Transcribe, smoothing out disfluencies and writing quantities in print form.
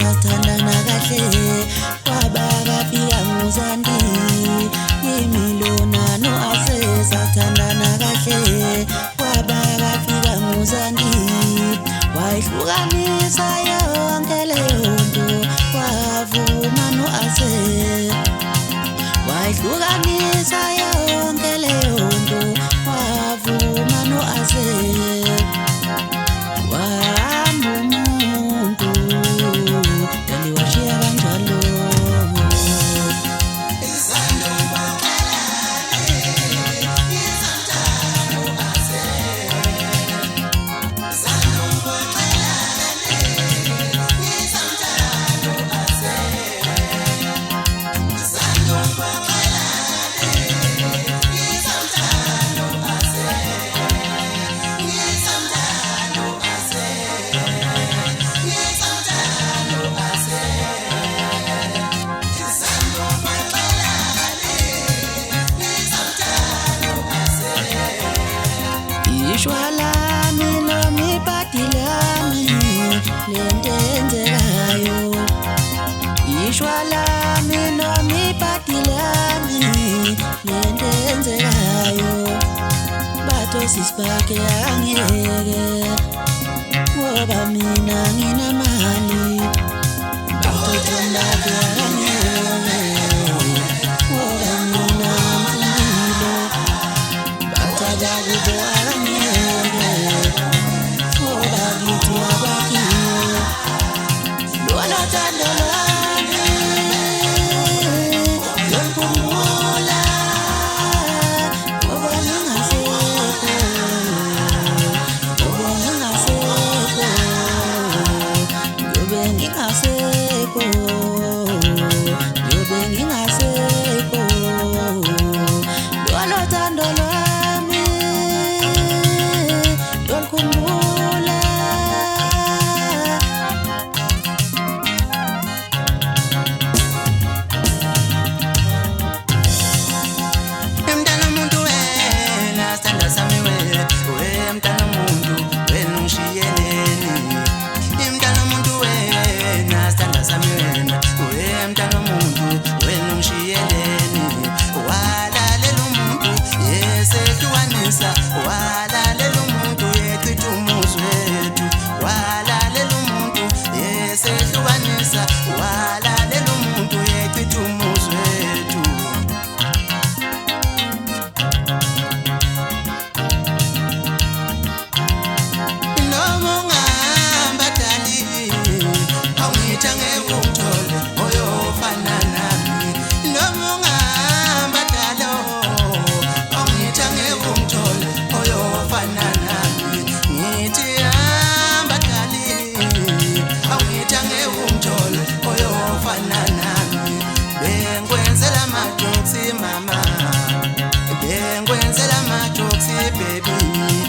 Sathandana kahle wabaka fika nguzandi imilona no ase sathandana kahle wabaka fika nguzandi wayihlukanisa yonke leyo nto wavuma no ase wayihlukanisa yonke leyo nto wavuma no ase Ishwalami nomi patilami lentenzekayo Ishwalami nomi patilami lentenzekayo Bato sisibake angeke ngoba mina nginamali Bato tondake angeke ngoba mina mfundile Batada kubo mama, baby.